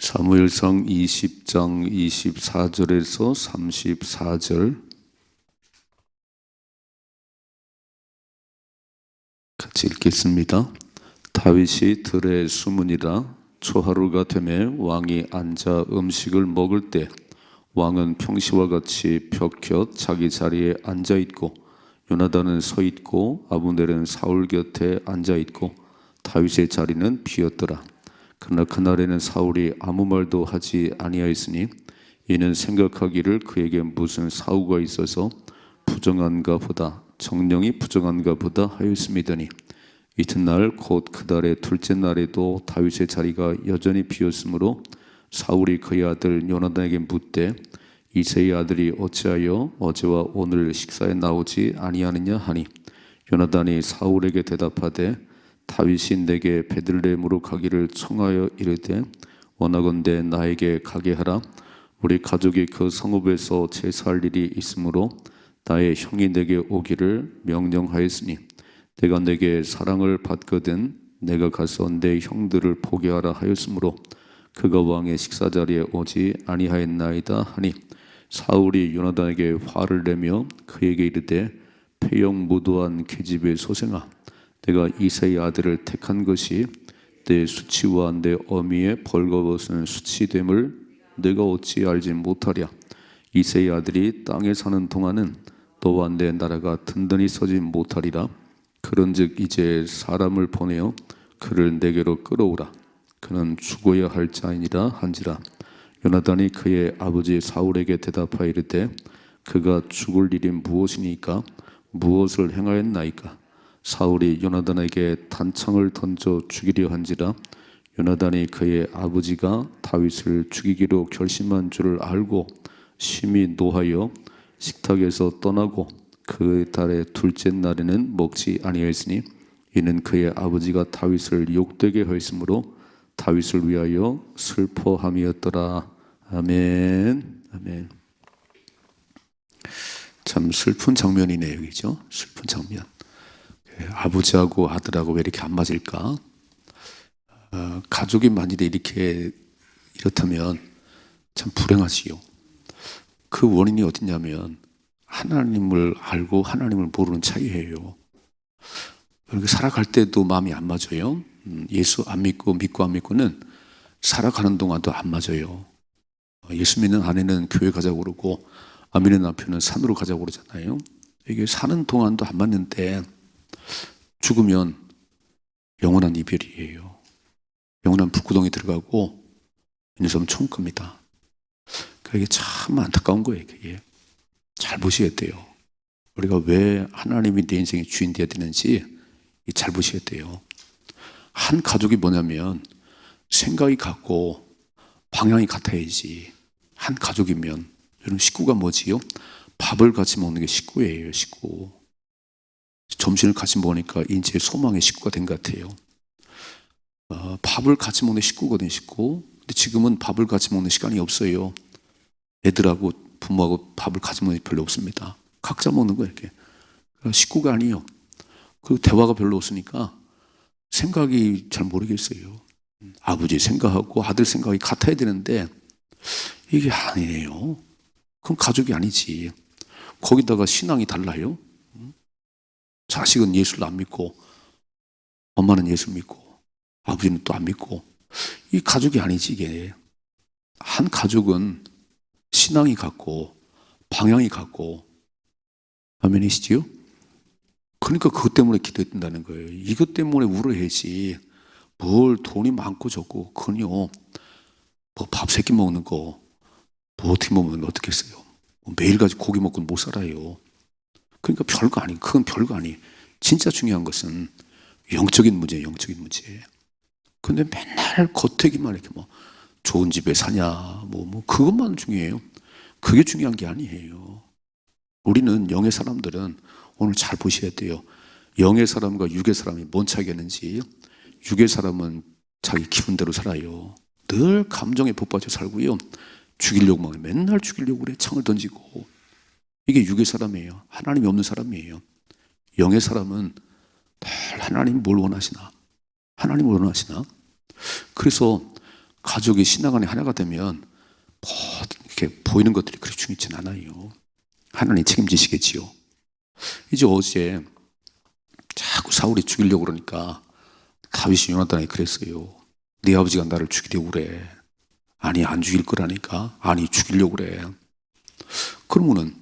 사무엘상 20장 24절에서 34절 같이 읽겠습니다. 다윗이 들에 숨으니라. 초하루가 되매 왕이 앉아 음식을 먹을 때 왕은 평시와 같이 벽곁 자기 자리에 앉아 있고 요나단은 서 있고 아브넬은 사울 곁에 앉아 있고 다윗의 자리는 비었더라. 그러나 그날에는 사울이 아무 말도 하지 아니하였으니 이는 생각하기를 그에게 무슨 사후가 있어서 부정한가 보다, 정령이 부정한가 보다 하였음이더니 이튿날 곧 그 달의 둘째 날에도 다윗의 자리가 여전히 비었으므로 사울이 그의 아들 요나단에게 묻되 이새의 아들이 어찌하여 어제와 오늘 식사에 나오지 아니하느냐 하니 요나단이 사울에게 대답하되 다윗이 내게 베들레헴으로 가기를 청하여 이르되 원하건대 나에게 가게 하라. 우리 가족이 그 성읍에서 제사할 일이 있으므로 나의 형이 내게 오기를 명령하였으니 내가 내게 사랑을 받거든 내가 가서 내 형들을 보게 하라 하였으므로 그가 왕의 식사자리에 오지 아니하였나이다 하니 사울이 요나단에게 화를 내며 그에게 이르되 패역무도한 계집의 소생아, 내가 이새의 아들을 택한 것이 내 수치와 내 어미의 벌거벗은 수치됨을 내가 어찌 알지 못하랴. 이새의 아들이 땅에 사는 동안은 너와 내 나라가 든든히 서지 못하리라. 그런즉 이제 사람을 보내어 그를 내게로 끌어오라. 그는 죽어야 할 자이니라 한지라. 요나단이 그의 아버지 사울에게 대답하여 이르되 그가 죽을 일이 무엇이니까? 무엇을 행하였나이까? 사울이 요나단에게 단창을 던져 죽이려 한지라. 요나단이 그의 아버지가 다윗을 죽이기로 결심한 줄을 알고 심히 노하여 식탁에서 떠나고 그 달의 둘째 날에는 먹지 아니하였으니 이는 그의 아버지가 다윗을 욕되게 하였으므로 다윗을 위하여 슬퍼함이었더라. 아멘. 아멘. 참 슬픈 장면이네요, 여기죠. 슬픈 장면. 아버지하고 아들하고 왜 이렇게 안 맞을까? 가족이 만일에 이렇다면 참 불행하지요. 그 원인이 어디냐면 하나님을 알고 하나님을 모르는 차이예요. 이렇게 살아갈 때도 마음이 안 맞아요. 예수 안 믿고 안 믿고는 살아가는 동안도 안 맞아요. 예수 믿는 아내는 교회 가자고 그러고 안 믿는 남편은 산으로 가자고 그러잖아요. 이게 사는 동안도 안 맞는데 죽으면 영원한 이별이에요. 영원한 불구덩이 들어가고 이 녀석은 천국 갑니다. 그게 참 안타까운 거예요. 그게 잘 보셔야 돼요. 우리가 왜 하나님이 내 인생의 주인 되어야 되는지 잘 보셔야 돼요. 한 가족이 뭐냐면 생각이 같고 방향이 같아야지. 한 가족이면 여러분 식구가 뭐지요? 밥을 같이 먹는 게 식구예요. 식구. 점심을 같이 먹으니까 인체의 소망의 식구가 된 것 같아요. 밥을 같이 먹는 식구거든요. 식구. 근데 지금은 밥을 같이 먹는 시간이 없어요. 애들하고 부모하고 밥을 같이 먹는 게 별로 없습니다. 각자 먹는 거예요. 이렇게. 식구가 아니에요. 그리고 대화가 별로 없으니까 생각이 잘 모르겠어요. 아버지 생각하고 아들 생각이 같아야 되는데 이게 아니에요. 그럼 가족이 아니지. 거기다가 신앙이 달라요. 자식은 예수를 안 믿고 엄마는 예수 믿고 아버지는 또 안 믿고 이 가족이 아니지. 이게 한 가족은 신앙이 같고 방향이 같고 아멘이시지요? 그러니까 그것 때문에 기도했다는 거예요. 이것 때문에 울어야지. 뭘 돈이 많고 적고 그건요 뭐 밥 세 끼 먹는 거 뭐 어떻게 먹으면 어떻겠어요? 매일같이 고기 먹고는 못 살아요. 그러니까 별거 아니. 그건 별거 아니. 진짜 중요한 것은 영적인 문제예요. 영적인 문제. 근데 맨날 겉대기만 이렇게 뭐 좋은 집에 사냐 뭐 그것만 중요해요. 그게 중요한 게 아니에요. 우리는 영의 사람들은 오늘 잘 보셔야 돼요. 영의 사람과 육의 사람이 뭔 차이가 있는지. 육의 사람은 자기 기분대로 살아요. 늘 감정에 복받쳐 살고요. 죽이려고 막 맨날 죽이려고 그래. 창을 던지고. 이게 육의 사람이에요. 하나님이 없는 사람이에요. 영의 사람은 늘 하나님 뭘 원하시나? 하나님 뭘 원하시나? 그래서 가족이 신앙 안에 하나가 되면 이렇게 보이는 것들이 그렇게 중요치 않아요. 하나님 책임지시겠지요. 이제 어제 자꾸 사울이 죽이려고 그러니까 다윗이 요나단에게 그랬어요. 네 아버지가 나를 죽이려고 그래. 아니 안 죽일 거라니까. 아니 죽이려고 그래. 그러면은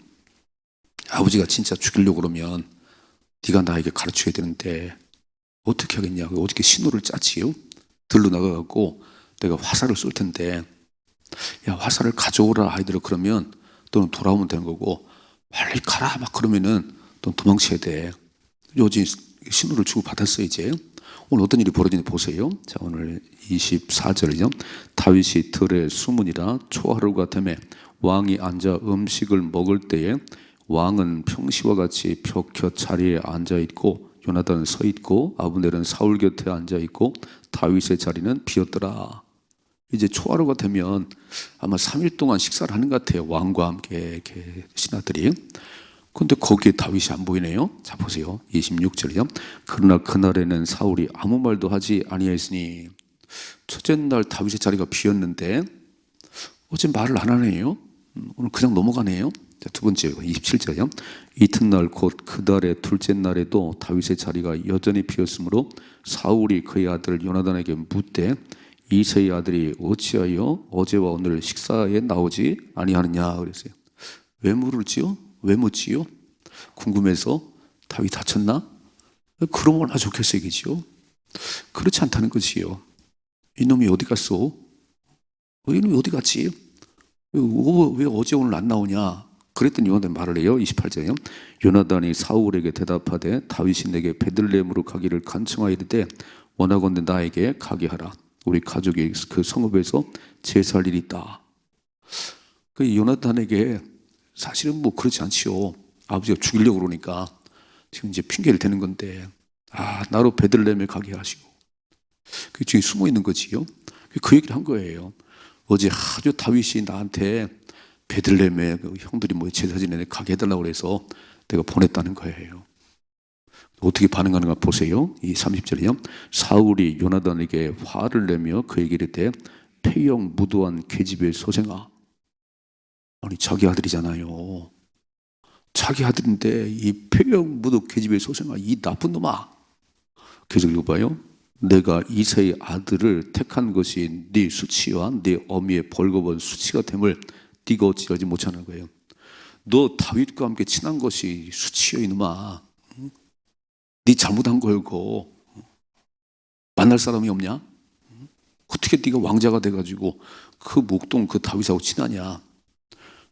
아버지가 진짜 죽이려고 그러면 네가 나에게 가르쳐야 되는데 어떻게 하겠냐고. 어떻게 신호를 짜지요? 들로 나가갖고 내가 화살을 쏠 텐데 야 화살을 가져오라 아이들아. 그러면 너는 돌아오면 되는 거고 빨리 가라 막 그러면은 넌 도망쳐야 돼. 어제 신호를 주고 받았어요. 이제 오늘 어떤 일이 벌어지는지 보세요. 자, 오늘 24절이죠. 다윗이 들에 수문이라 초하루가 되매 왕이 앉아 음식을 먹을 때에 왕은 평시와 같이 벽곁 자리에 앉아 있고 요나단은 서 있고 아브넬은 사울 곁에 앉아 있고 다윗의 자리는 비었더라. 이제 초하루가 되면 아마 3일 동안 식사를 하는 것 같아요. 왕과 함께 이렇게 신하들이. 근데 거기에 다윗이 안 보이네요. 자 보세요. 26절이요. 그러나 그날에는 사울이 아무 말도 하지 아니하였으니. 첫째 날 다윗의 자리가 비었는데 어제 말을 안 하네요. 오늘 그냥 넘어가네요. 자, 두 번째 27절이요. 이튿날 곧 그 달의 둘째 날에도 다윗의 자리가 여전히 비었으므로 사울이 그의 아들 요나단에게 묻되 이새의 아들이 어찌하여 어제와 오늘 식사에 나오지 아니하느냐 그랬어요. 왜 물을지요? 왜 묻지요? 궁금해서 다윗 다쳤나? 그러면 얼마나 좋겠어 이겠지요? 그렇지 않다는 것이요. 이놈이 어디 갔어? 이놈이 어디 갔지? 왜 어제 오늘 안 나오냐? 그랬더니 요나단이 말을 해요. 28절이요. 요나단이 사울에게 대답하되 다윗이 내게 베들레헴으로 가기를 간청하이르되 원하건대 나에게 가게 하라. 우리 가족이 그 성읍에서 제사할 일이 있다. 그 요나단에게 사실은 뭐 그렇지 않지요. 아버지가 죽이려고 그러니까 지금 이제 핑계를 대는 건데 나로 베들레헴에 가게 하시고 그 뒤에 숨어 있는 거지요. 그 얘기를 한 거예요. 어제 아주 다윗이 나한테 베들레헴에 그 형들이 뭐 제사 지내네 가게 해달라고 그래서 내가 보냈다는 거예요. 어떻게 반응하는가 보세요. 이 30절이요. 사울이 요나단에게 화를 내며 그에게 이르되 폐영 무도한 계집의 소생아. 아니 자기 아들이잖아요. 자기 아들인데 이 폐영 무도 계집의 소생아 이 나쁜 놈아. 계속 읽어봐요. 내가 이새의 아들을 택한 것이 네 수치와 네 어미의 벌거벗은 수치가 됨을 네가 어찌하지 못하는 거예요. 너 다윗과 함께 친한 것이 수치여 이놈아. 네 잘못한 거고 만날 사람이 없냐? 어떻게 네가 왕자가 돼가지고 그 목동 그 다윗하고 친하냐?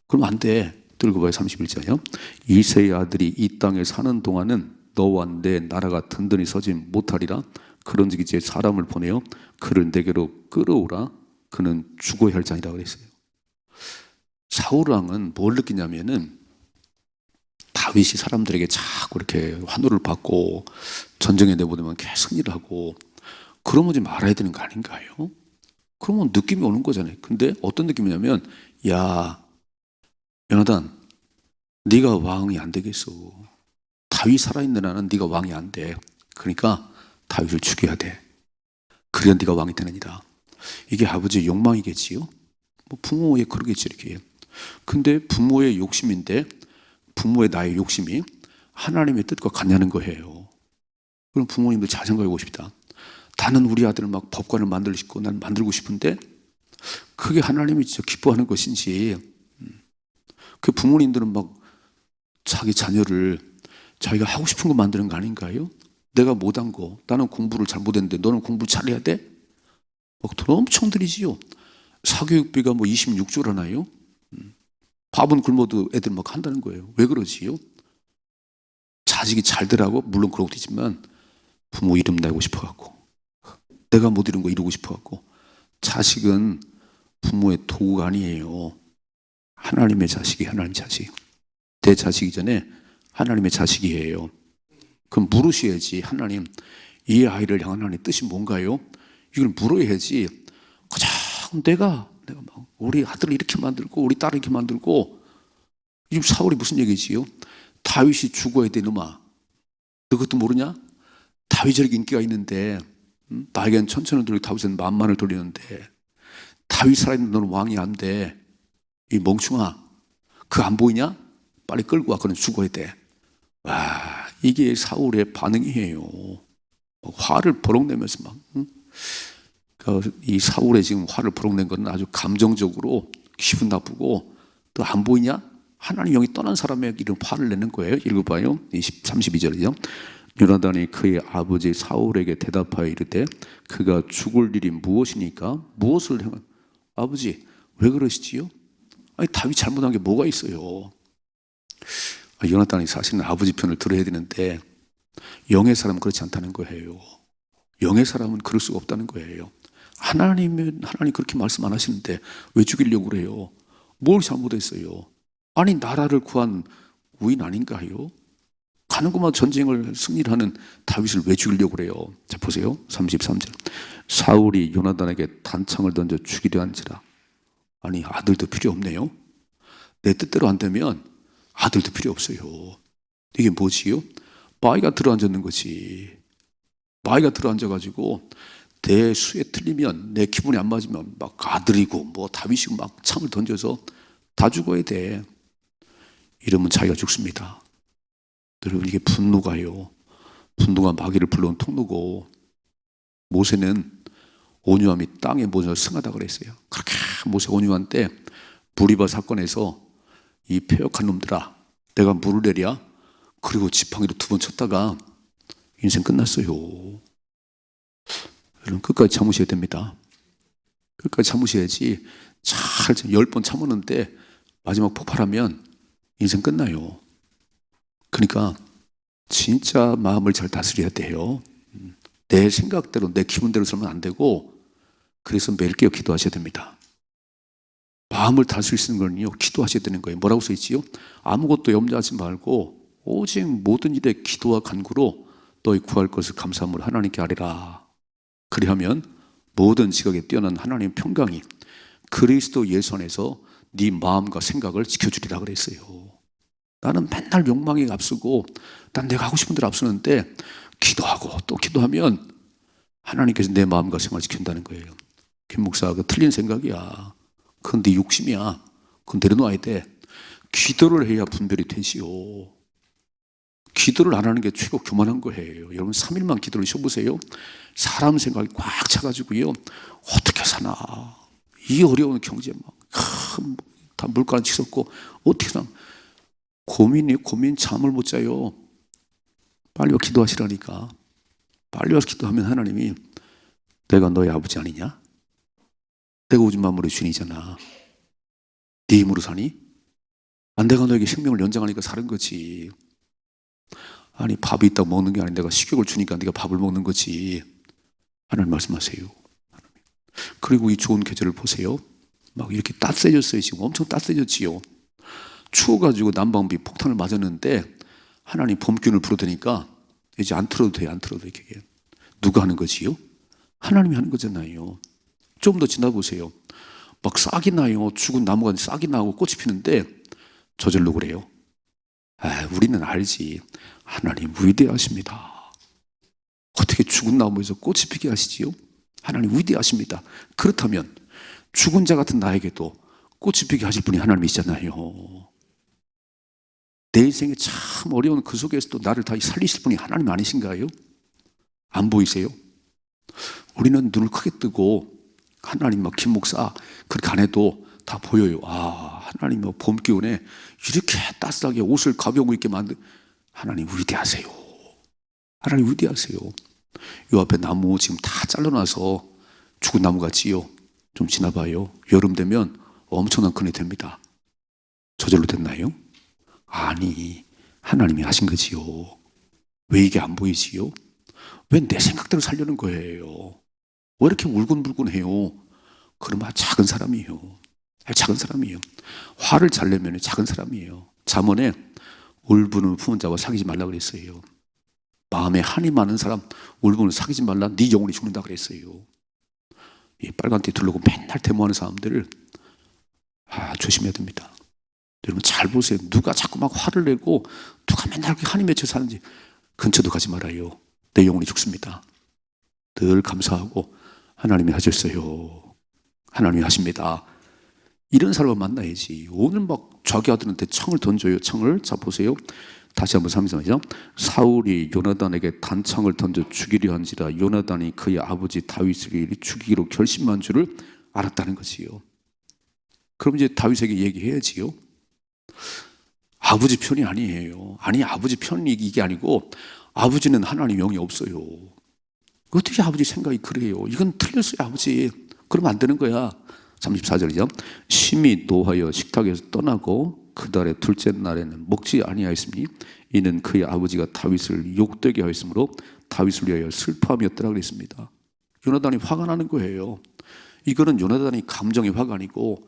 그럼 안 돼. 들고 봐요. 31절이요. 이새의 아들이 이 땅에 사는 동안은 너와 내 나라가 든든히 서지 못하리라. 그런즉 이제 사람을 보내어 그를 내게로 끌어오라. 그는 죽어야 할 자니라 그랬어요. 사울 왕은 뭘 느끼냐면은 다윗이 사람들에게 자꾸 이렇게 환호를 받고 전쟁에 내보내면 계속 승리를 하고 그러면 이제 말아야 되는 거 아닌가요? 그러면 느낌이 오는 거잖아요. 근데 어떤 느낌이냐면 야 요나단 네가 왕이 안 되겠어. 다윗 살아있는 한은 네가 왕이 안 돼. 그러니까 다윗을 죽여야 돼. 그래야 네가 왕이 되느니라. 이게 아버지의 욕망이겠지요. 뭐 부모의 그러겠지 이렇게. 근데 부모의 욕심인데 부모의 나의 욕심이 하나님의 뜻과 같냐는 거예요. 그럼 부모님들 잘 생각해 보십시다. 나는 우리 아들을 막 법관을 만들고 싶고 난 만들고 싶은데 그게 하나님이 진짜 기뻐하는 것인지 그 부모님들은 막 자기 자녀를 자기가 하고 싶은 거 만드는 거 아닌가요? 내가 못한 거 나는 공부를 잘못했는데 너는 공부 잘해야 돼? 막 돈 엄청 들이지요. 사교육비가 뭐 26조라나요? 밥은 굶어도 애들 막 한다는 거예요. 왜 그러지요? 자식이 잘 되라고? 물론 그러고 있지만 부모 이름 날고 싶어갖고 내가 못 이룬 거 이루고 싶어갖고. 자식은 부모의 도구가 아니에요. 하나님의 자식이 하나님 자식. 내 자식이 전에 하나님의 자식이에요. 그럼 물으셔야지. 하나님 이 아이를 향한 하나님의 뜻이 뭔가요? 이걸 물어야지. 그냥 내가 막 우리 아들을 이렇게 만들고 우리 딸을 이렇게 만들고. 지금 사울이 무슨 얘기지요? 다윗이 죽어야 돼 놈아. 너 그것도 모르냐? 다윗이 인기가 있는데 나에겐 천천을 돌리고 다윗은 만만을 돌리는데 다윗 살아있는 너는 왕이 안 돼. 이 멍충아, 그거 안 보이냐? 빨리 끌고 와. 그는 죽어야 돼. 와, 이게 사울의 반응이에요. 화를 버럭내면서 막, 응? 이 사울의 지금 화를 버럭낸 건 아주 감정적으로 기분 나쁘고, 또 안 보이냐? 하나님 영이 떠난 사람의 이런 화를 내는 거예요. 읽어봐요. 32절이죠. 요나단이 그의 아버지 사울에게 대답하여 이르되 그가 죽을 일이 무엇이니까 무엇을 행한 아버지 왜 그러시지요? 아니 다윗 잘못한 게 뭐가 있어요? 요나단이 사실은 아버지 편을 들어야 되는데 영의 사람은 그렇지 않다는 거예요. 영의 사람은 그럴 수가 없다는 거예요. 하나님 그렇게 말씀 안 하시는데 왜 죽이려고 그래요? 뭘 잘못했어요? 아니 나라를 구한 우인 아닌가요? 가는 곳마다 전쟁을 승리를 하는 다윗을 왜 죽이려고 그래요? 자 보세요. 33절. 사울이 요나단에게 단창을 던져 죽이려 한지라. 아니 아들도 필요 없네요. 내 뜻대로 안 되면 아들도 필요 없어요. 이게 뭐지요? 마이가 들어앉는 거지. 마이가 들어앉아가지고 내 수에 틀리면 내 기분이 안 맞으면 막 아들이고 뭐 다윗이고 막 창을 던져서 다 죽어야 돼. 이러면 자기가 죽습니다. 여러분 이게 분노가요. 분노가 마귀를 불러온 통로고 모세는 온유함이 땅에 모세를 승하다 그랬어요. 그렇게 모세 온유한 때 무리바 사건에서 이 패역한 놈들아 내가 물을 내랴 그리고 지팡이로 2번 쳤다가 인생 끝났어요. 여러분 끝까지 참으셔야 됩니다. 끝까지 참으셔야지. 잘 10번 참았는데 마지막 폭발하면 인생 끝나요. 그러니까 진짜 마음을 잘 다스려야 돼요. 내 생각대로 내 기분대로 살면 안 되고 그래서 매일 깨어 기도하셔야 됩니다. 마음을 다스릴 수 있는 거는요 기도하셔야 되는 거예요. 뭐라고 써있지요? 아무것도 염려하지 말고 오직 모든 일에 기도와 간구로 너희 구할 것을 감사함으로 하나님께 아뢰라. 그리하면 모든 지각에 뛰어난 하나님의 평강이 그리스도 예수 안에서 네 마음과 생각을 지켜주리라 그랬어요. 나는 맨날 욕망에 앞서고 난 내가 하고 싶은 대로 앞서는데 기도하고 또 기도하면 하나님께서 내 마음과 생각을 지킨다는 거예요. 김 목사 그 틀린 생각이야. 그건 네 욕심이야. 그건 내려놓아야 돼. 기도를 해야 분별이 되지요. 기도를 안 하는 게 최고 교만한 거예요. 여러분 3일만 기도를 쉬어보세요. 사람 생각이 꽉 차가지고요. 어떻게 사나. 이 어려운 경제 다 물가는 치솟고 어떻게 사나. 고민 잠을 못 자요. 빨리 와서 기도하시라니까. 빨리 와서 기도하면 하나님이 내가 너의 아버지 아니냐? 내가 오직 만물의 주인이잖아. 네 힘으로 사니? 내가 너에게 생명을 연장하니까 사는 거지. 아니 밥이 있다고 먹는 게 아니라 내가 식욕을 주니까 네가 밥을 먹는 거지. 하나님 말씀하세요. 그리고 이 좋은 계절을 보세요. 막 이렇게 따뜻해졌어요. 지금 엄청 따뜻해졌지요. 추워가지고 난방비 폭탄을 맞았는데 하나님 봄균을 불어대니까 이제 안 틀어도 돼요. 안 틀어도 돼. 누가 하는 거지요? 하나님이 하는 거잖아요. 좀 더 지나보세요. 막 싹이 나요. 죽은 나무가 싹이 나고 꽃이 피는데 저절로 그래요. 우리는 알지. 하나님 위대하십니다. 어떻게 죽은 나무에서 꽃이 피게 하시지요? 하나님 위대하십니다. 그렇다면 죽은 자 같은 나에게도 꽃이 피게 하실 분이 하나님이시잖아요. 내 인생에 참 어려운 그 속에서도 나를 다 살리실 분이 하나님 아니신가요? 안 보이세요? 우리는 눈을 크게 뜨고 하나님 막 김 목사 그렇게 안 해도 다 보여요. 하나님 봄 기운에 이렇게 따뜻하게 옷을 가벼워 입게 만든 하나님 위대하세요. 하나님 위대하세요. 이 앞에 나무 지금 다 잘라놔서 죽은 나무 같지요. 좀 지나봐요. 여름 되면 엄청난 큰일 됩니다. 저절로 됐나요? 아니 하나님이 하신 거지요. 왜 이게 안 보이지요? 왜 내 생각대로 살려는 거예요? 왜 이렇게 울근불근해요? 그러면 작은 사람이에요. 작은 사람이에요. 화를 잘 내면 작은 사람이에요. 잠언에 울분을 품은 자와 사귀지 말라 그랬어요. 마음에 한이 많은 사람 울분을 사귀지 말라. 네 영혼이 죽는다 그랬어요. 이 빨간 띠 둘러고 맨날 데모하는 사람들을 조심해야 됩니다. 여러분 잘 보세요. 누가 자꾸 막 화를 내고 누가 맨날 그렇게 한이 맺혀 사는지 근처도 가지 말아요. 내 영혼이 죽습니다. 늘 감사하고 하나님이 하셨어요. 하나님이 하십니다. 이런 사람을 만나야지. 오늘 막 자기 아들한테 창을 던져요. 창을. 자 보세요. 다시 한번 3절이죠. 사울이 요나단에게 단창을 던져 죽이려 한지라 요나단이 그의 아버지 다윗을 죽이기로 결심한 줄을 알았다는 것이요. 그럼 이제 다윗에게 얘기해야지요. 아버지 편이 아니에요. 아니 아버지 편이 이게 아니고 아버지는 하나님 영이 없어요. 어떻게 아버지 생각이 그래요? 이건 틀렸어요 아버지. 그러면 안 되는 거야. 34절이죠. 심히 노하여 식탁에서 떠나고 그 달의 둘째 날에는 먹지 아니하였으니 이는 그의 아버지가 다윗을 욕되게 하였으므로 다윗을 위하여 슬퍼함이었더라 그랬습니다. 요나단이 화가 나는 거예요. 이거는 요나단이 감정의 화가 아니고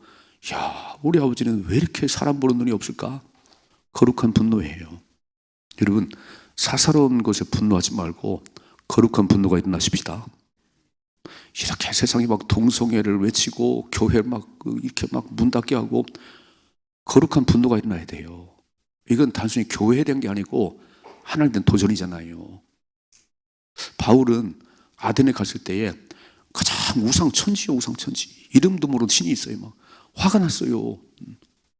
야 우리 아버지는 왜 이렇게 사람 보는 눈이 없을까? 거룩한 분노예요. 여러분 사사로운 것에 분노하지 말고 거룩한 분노가 일어나십시다. 이렇게 세상이 막 동성애를 외치고 교회 막 이렇게 막 문 닫게 하고 거룩한 분노가 일어나야 돼요. 이건 단순히 교회에 대한 게 아니고 하나님에 대한 도전이잖아요. 바울은 아덴에 갔을 때에 가장 우상천지요 우상천지. 이름도 모르는 신이 있어요. 막 화가 났어요.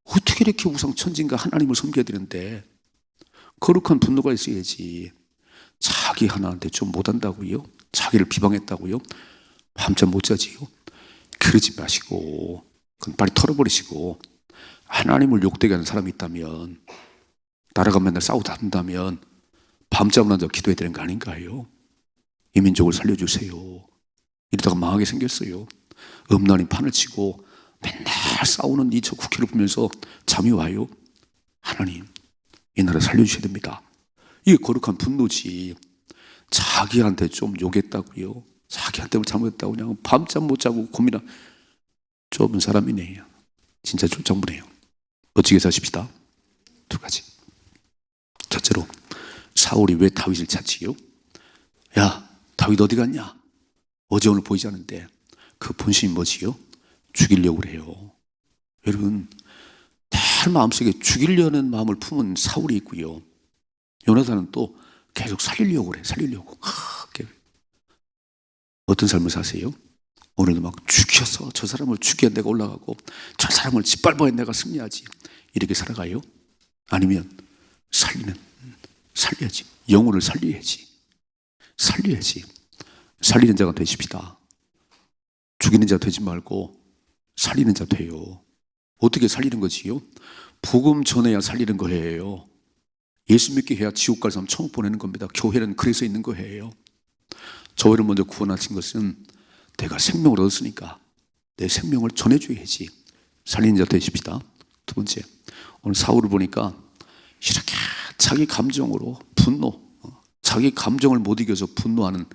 어떻게 이렇게 우상천지인가 하나님을 섬겨야 되는데 거룩한 분노가 있어야지. 자기 하나한테 좀 못한다고요? 자기를 비방했다고요? 밤잠 못 자지요? 그러지 마시고 그건 빨리 털어버리시고 하나님을 욕되게 하는 사람이 있다면 나라가 맨날 싸우다 한다면 밤잠을 안 자고 기도해야 되는 거 아닌가요? 이 민족을 살려주세요. 이러다가 망하게 생겼어요. 음란히 판을 치고 맨날 싸우는 이 저 국회를 보면서 잠이 와요. 하나님 이 나라 살려주셔야 됩니다. 이게 거룩한 분노지. 자기한테 좀 욕했다고요. 자기한테 잘못했다고 그냥 밤잠 못 자고 고민한 좁은 사람이네요. 진짜 쫄장부네요. 멋지게 사십시다. 두 가지. 첫째로 사울이 왜 다윗을 찾지요? 야 다윗 어디 갔냐? 어제 오늘 보이지 않는데 그 본심이 뭐지요? 죽이려고 그래요. 여러분 늘 마음속에 죽이려는 마음을 품은 사울이 있고요. 요나단은 또 계속 살리려고 그래. 살리려고. 어떤 삶을 사세요? 오늘도 막 죽여서 저 사람을 죽여야 내가 올라가고 저 사람을 짓밟아야 내가 승리하지. 이렇게 살아가요? 아니면 살려야지. 영혼을 살려야지. 살리는 자가 되십시다. 죽이는 자 되지 말고 살리는 자 돼요. 어떻게 살리는 거지요? 복음 전해야 살리는 거예요. 예수 믿게 해야 지옥 갈 사람 천국 보내는 겁니다. 교회는 그래서 있는 거예요. 저희를 먼저 구원하신 것은 내가 생명을 얻었으니까 내 생명을 전해줘야지. 살리는 자 되십시다. 두 번째, 오늘 사울을 보니까 이렇게 자기 감정으로 분노, 자기 감정을 못 이겨서 분노하는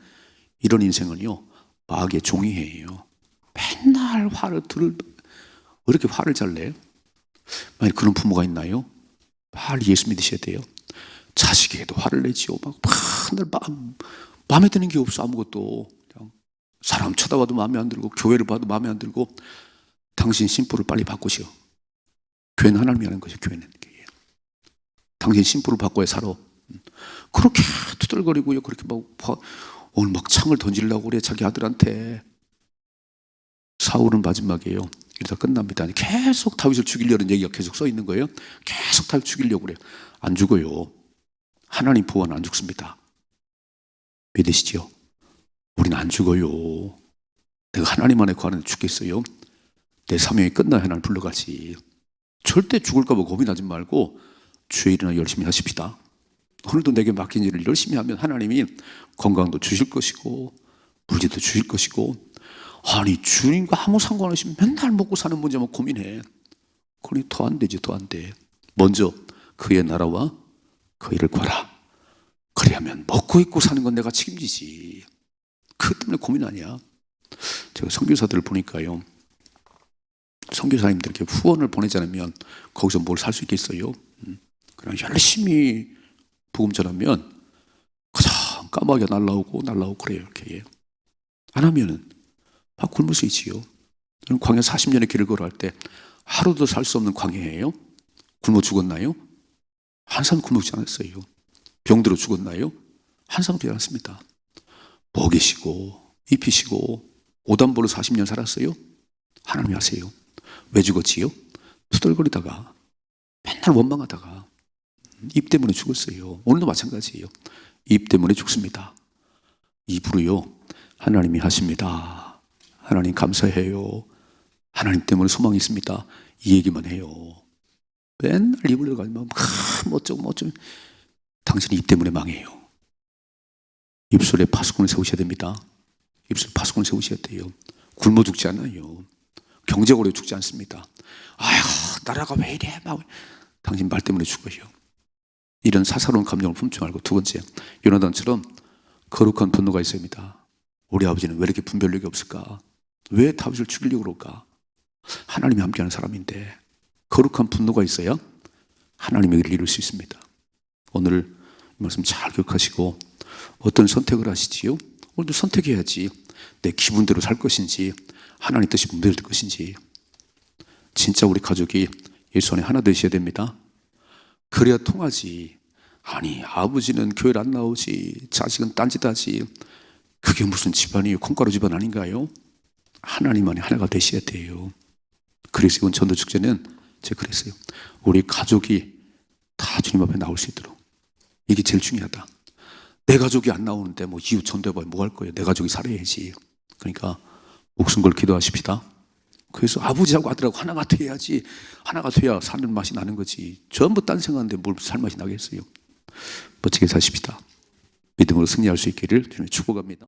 이런 인생은요 마귀의 종이에요. 맨날 왜 이렇게 화를 잘 내요? 만약 그런 부모가 있나요? 빨리 예수 믿으셔야 돼요. 자식에게도 화를 내지요. 막 맨날 마음에 드는 게 없어. 아무것도 그냥 사람 쳐다봐도 마음에 안 들고 교회를 봐도 마음에 안 들고. 당신 신부를 빨리 바꾸시오. 교회는 하나님이 하는 것이요. 교회는 당신 신부를 바꿔야 살아. 그렇게 투덜거리고요. 그렇게 막 오늘 막 창을 던지려고 그래 자기 아들한테. 사울은 마지막이에요. 이러다 끝납니다. 계속 다윗을 죽이려는 얘기가 계속 써 있는 거예요. 계속 다윗 죽이려고 그래요. 안 죽어요. 하나님 보호는 안 죽습니다. 믿으시죠? 우리는 안 죽어요. 내가 하나님 안에 거하는 데 죽겠어요? 내 사명이 끝나야 하나님 불러가지. 절대 죽을까 봐 고민하지 말고 주의 일이나 열심히 하십시다. 오늘도 내게 맡긴 일을 열심히 하면 하나님이 건강도 주실 것이고 물질도 주실 것이고. 아니 주님과 아무 상관없이 맨날 먹고 사는 문제만 고민해. 그러니 더 안 되지. 더 안 돼. 먼저 그의 나라와 그 일을 구하라. 그래야면 먹고 입고 사는 건 내가 책임지지. 그것 때문에 고민하냐. 제가 선교사들을 보니까요, 선교사님들에게 후원을 보내지 않으면 거기서 뭘 살 수 있겠어요? 그냥 열심히 복음 전하면 가장 까마귀가 날라오고 그래요. 이렇게 안 하면은 막 굶을 수 있지요. 저는 광야 40년의 길을 걸어갈 때 하루도 살 수 없는 광야예요. 굶어 죽었나요? 한 사람 굶지 않았어요. 병들어 죽었나요? 한 사람도 되지 않습니다. 먹이시고 입히시고 오단보로 40년 살았어요. 하나님이 하세요. 왜 죽었지요? 투덜거리다가 맨날 원망하다가 입 때문에 죽었어요. 오늘도 마찬가지예요. 입 때문에 죽습니다. 입으로요, 하나님이 하십니다. 하나님 감사해요. 하나님 때문에 소망이 있습니다. 이 얘기만 해요. 맨날 입을 열가지고 뭐 어쩌고 당신이 입 때문에 망해요. 입술에 파수꾼을 세우셔야 됩니다. 입술에 파수꾼을 세우셔야 돼요. 굶어 죽지 않아요. 경제적으로 죽지 않습니다. 아휴, 나라가 왜 이래? 막 당신 말 때문에 죽어요. 이런 사사로운 감정을 품지 말고, 두 번째, 요나단처럼 거룩한 분노가 있어야 합니다. 우리 아버지는 왜 이렇게 분별력이 없을까? 왜 다윗을 죽이려고 그럴까? 하나님이 함께하는 사람인데 거룩한 분노가 있어야 하나님의 일을 이룰 수 있습니다. 오늘 이 말씀 잘 기억하시고 어떤 선택을 하시지요? 오늘도 선택해야지. 내 기분대로 살 것인지 하나님 뜻이 분별될 것인지. 진짜 우리 가족이 예수 안에 하나 되셔야 됩니다. 그래야 통하지. 아니, 아버지는 교회를 안 나오지, 자식은 딴짓하지, 그게 무슨 집안이에요? 콩가루 집안 아닌가요? 하나님 안에 하나가 되셔야 돼요. 그래서 이번 전도축제는 제가 그랬어요. 우리 가족이 다 주님 앞에 나올 수 있도록. 이게 제일 중요하다. 내 가족이 안 나오는데 뭐 이웃 전도해봐야 뭐 할 거예요? 내 가족이 살아야지. 그러니까 목숨 걸 기도하십시다. 그래서 아버지하고 아들하고 하나가 돼야지. 하나가 돼야 사는 맛이 나는 거지. 전부 딴 생각하는데 뭘 살 맛이 나겠어요? 멋지게 사십시다. 믿음으로 승리할 수 있기를 주님 축복합니다.